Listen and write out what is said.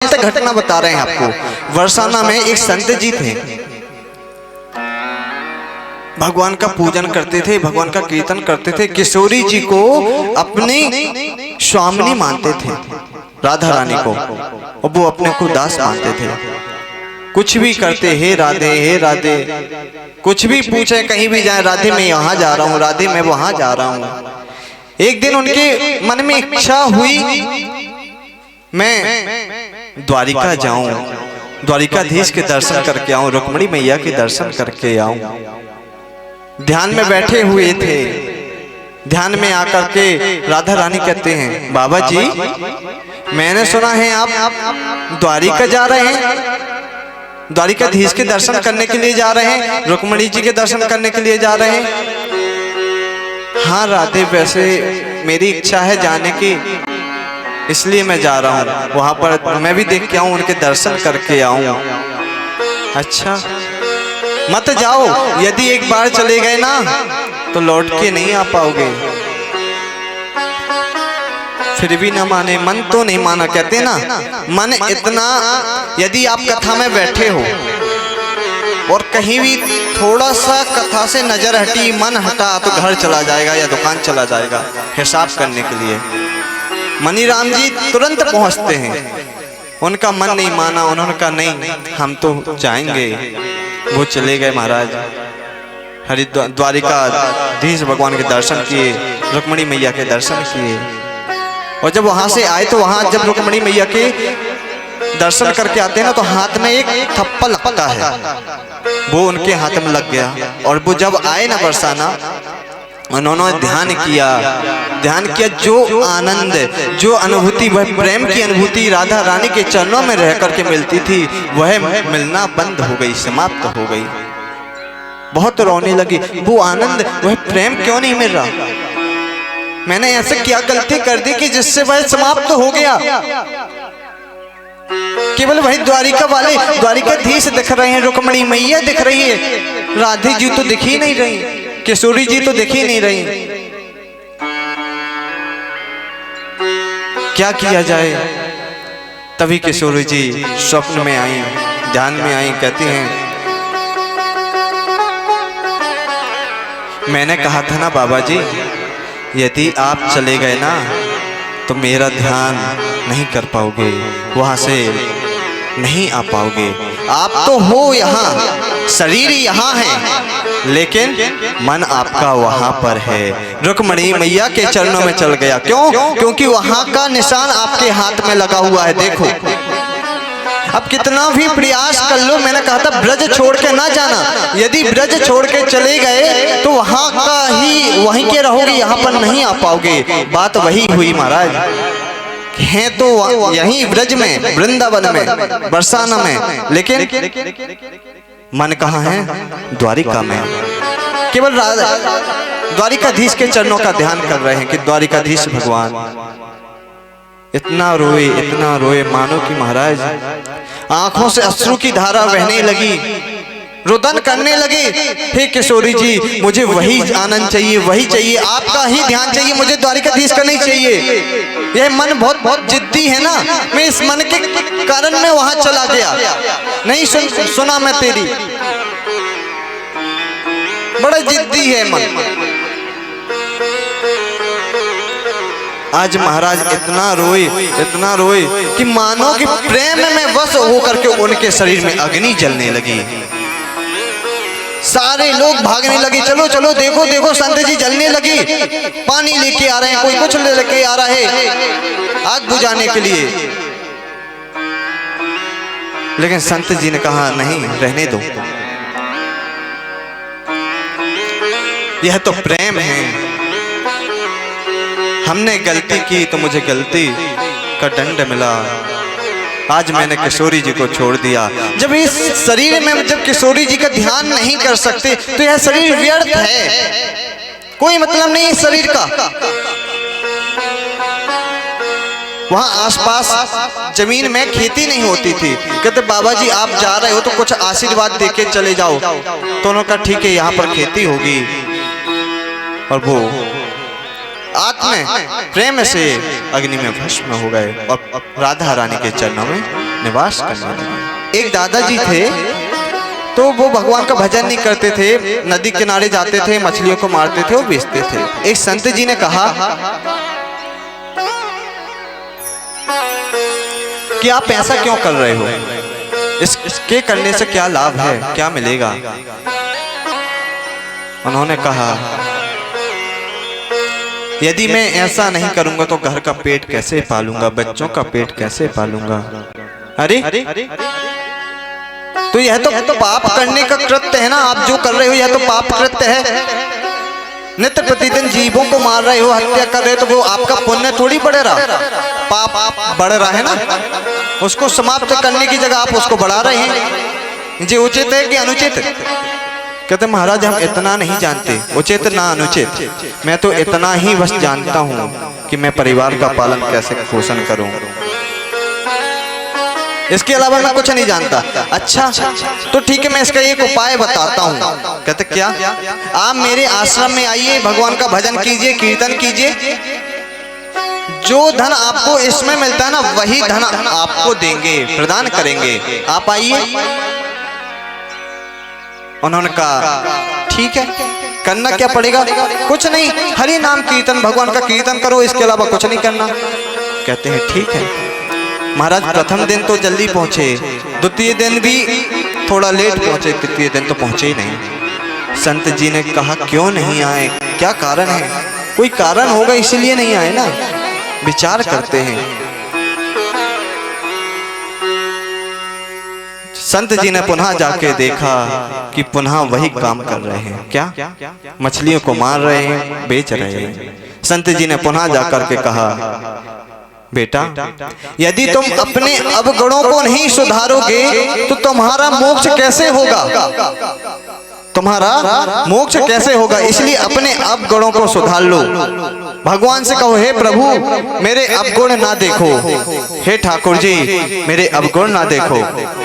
सत्य घटना बता रहे हैं आपको। बरसाना में एक संत जी थे, भगवान का पूजन करते थे, भगवान का कीर्तन करते थे, किशोरी जी को अपनी स्वामिनी मानते थे, राधा रानी को, और वो अपने को दास मानते थे। कुछ भी करते, हे राधे हे राधे, कुछ भी पूछे, कहीं भी जाए, राधे मैं यहाँ जा रहा हूँ, राधे मैं वहां जा रहा हूँ। एक दिन उनके मन में इच्छा हुई मैं द्वारिका जाऊं, द्वारिकाधीश के दर्शन करके आऊं, रुक्मिणी मैया के दर्शन करके आऊं। ध्यान में बैठे हुए थे, ध्यान में आकर के राधा रानी कहते हैं, बाबा जी मैंने सुना है आप द्वारिका जा रहे हैं, द्वारिकाधीश के दर्शन करने के लिए जा रहे हैं, रुक्मिणी जी के दर्शन करने के लिए जा रहे हैं। हाँ राधे, वैसे मेरी इच्छा है जाने की, इसलिए मैं जा रहा हूँ, वहां पर मैं भी देख के आऊं, उनके दर्शन करके आऊं। अच्छा मत जाओ, यदि एक बार चले गए ना तो लौट के नहीं आ पाओगे। फिर भी ना माने, मन तो नहीं माना, कहते ना मन इतना, यदि आप कथा में बैठे हो और कहीं भी थोड़ा सा कथा से नजर हटी, मन हटा, तो घर चला जाएगा या दुकान चला जाएगा हिसाब करने के लिए। मनीराम जी तुरंत पहुंचते हैं, उनका मन नहीं माना, उन्होंने कहा नहीं हम तो जाएंगे। वो चले गए महाराज, द्वारिकाधीश भगवान के दर्शन किए, रुक्मिणी मैया के दर्शन किए, और जब वहां से आए तो वहां जब रुक्मिणी मैया के दर्शन करके आते हैं ना, तो हाथ में एक थप्पड़ लगता है, वो उनके हाथ में लग गया। और वो जब आए ना बरसाना, उन्होंने ध्यान किया, जो आनंद, जो अनुभूति, वह प्रेम की अनुभूति राधा रानी के चरणों में रह करके मिलती थी, वह मिलना बंद हो गई, समाप्त हो गई। बहुत रोने लगी, वो आनंद, वह प्रेम क्यों नहीं मिल रहा, मैंने ऐसे क्या गलती कर दी कि जिससे वह समाप्त हो गया। केवल वही द्वारिका वाले, द्वारिकाधीश दिख रहे हैं, रुक्मिणी मैया दिख रही है, राधे जी तो दिख ही नहीं रही, किशोरी जी तो दिख ही नहीं रही। क्या किया जाए? तभी किशोरी जी स्वप्न में आई, ध्यान में आई, कहती हैं मैंने कहा था ना बाबा जी, यदि आप चले गए ना तो मेरा ध्यान नहीं कर पाओगे, वहां से नहीं आ पाओगे। आप तो हो यहाँ, शरीर यहाँ है, लेकिन मन आपका वहां पर है। रुक्मिणी मैया के चरणों में चल गया, क्यों? क्योंकि वहां का निशान आपके हाथ में लगा हुआ है। देखो अब कितना भी प्रयास कर लो, मैंने कहा था ब्रज छोड़ के ना जाना, यदि ब्रज छोड़ के चले गए तो वहां का ही वहीं के रहोगे, यहाँ पर नहीं आ पाओगे। बात वही हुई महाराज, हैं तो यहीं ब्रज में, वृंदावन में, बरसाना में, लेकिन मन कहाँ है? द्वारिका में। केवल द्वारिकाधीश के चरणों का ध्यान कर रहे हैं कि द्वारिकाधीश भगवान। इतना रोए मानो कि महाराज आंखों से अश्रु की धारा बहने लगी, रुदन करने लगे, हे किशोरी जी मुझे वही आनंद चाहिए, वही चाहिए, आपका ही ध्यान चाहिए, मुझे द्वारिकाधीश का नहीं चाहिए। यह मन बहुत जिद्दी है ना, मैं इस मन के कारण में वहां चला गया, नहीं सुना मैं तेरी, बड़ा जिद्दी है मन। आज महाराज इतना रोए कि मानो कि प्रेम में वश होकर के उनके शरीर में अग्नि जलने लगी। सारे लोग भागने लगे, चलो चलो देखो देखो संत जी जलने लगी, पानी लेके आ रहे हैं, कोई कुछ लेके आ रहा है आग बुझाने के लिए। लेकिन संत जी ने कहा नहीं, रहने दो, यह तो प्रेम है, हमने गलती की तो मुझे गलती का दंड मिला, आज मैंने किशोरी जी को छोड़ दिया। जब इस शरीर में जब किशोरी जी का ध्यान नहीं कर सकते तो यह शरीर व्यर्थ है, कोई मतलब नहीं इस शरीर का। वहां आसपास जमीन में खेती नहीं होती थी, कहते बाबा जी आप जा रहे हो तो कुछ आशीर्वाद देके चले जाओ, तो उन्होंने कहा ठीक है यहाँ पर खेती होगी। और वो आत्म प्रेम से अग्नि में भस्म हो गए और राधा रानी के चरणों में निवास करने लगे। एक दादाजी थे, तो वो भगवान का भजन नहीं करते थे, नदी किनारे जाते थे, मछलियों को मारते थे और बेचते थे। एक संत जी ने कहा कि आप ऐसा क्यों कर रहे हो, इसके करने से क्या लाभ है, क्या मिलेगा। उन्होंने कहा यदि मैं ऐसा नहीं करूंगा तो घर का पेट कैसे पालूंगा, बच्चों का पेट कैसे पालूंगा। अरे तो यह तो पाप करने का कृत्य है ना, आप जो कर रहे हो यह तो पाप कृत्य है। नित्य प्रतिदिन जीवों को मार रहे हो, हत्या कर रहे हो, तो वो आपका पुण्य थोड़ी बढ़ रहा, पाप बढ़ रहा है ना। उसको समाप्त करने की जगह आप उसको बढ़ा रहे हैं। ये उचित है कि अनुचित? कहते महाराज हम इतना नहीं जानते, उचित ना अनुचित, मैं तो इतना ही बस जानता हूँ कि मैं परिवार का पालन कैसे पोषण करूँ, इसके अलावा मैं कुछ नहीं जानता। अच्छा तो ठीक है, मैं इसका एक उपाय बताता हूँ। कहते क्या? आप मेरे आश्रम में आइए, भगवान का भजन कीजिए, कीर्तन कीजिए, जो धन आपको इसमें मिलता है ना वही धन आपको देंगे, प्रदान करेंगे, आप आइए। उन्होंने कहा ठीक है, करना क्या पड़ेगा? कुछ नहीं, हरि नाम कीर्तन, भगवान का कीर्तन करो, इसके अलावा कुछ नहीं करना। कहते हैं ठीक है। महाराज प्रथम दिन तो जल्दी पहुंचे, द्वितीय दिन भी थोड़ा लेट पहुंचे, तृतीय दिन तो पहुंचे ही नहीं। संत जी ने कहा क्यों नहीं आए, क्या कारण है? कोई कारण होगा इसीलिए नहीं आए ना, विचार करते हैं। संत जी ने पुनः जाके देखा कि पुनः वही काम कर रहे हैं। क्या? मछलियों को मार रहे हैं, बेच रहे हैं। संत जी ने पुनः जाकर के कहा बेटा यदि तुम अपने अवगुणों को नहीं सुधारोगे तो तुम्हारा मोक्ष कैसे होगा, तुम्हारा मोक्ष कैसे होगा। इसलिए अपने अवगुणों को सुधार लो। भगवान से कहो हे प्रभु मेरे अवगुण ना देखो, हे ठाकुर जी मेरे अवगुण ना देखो।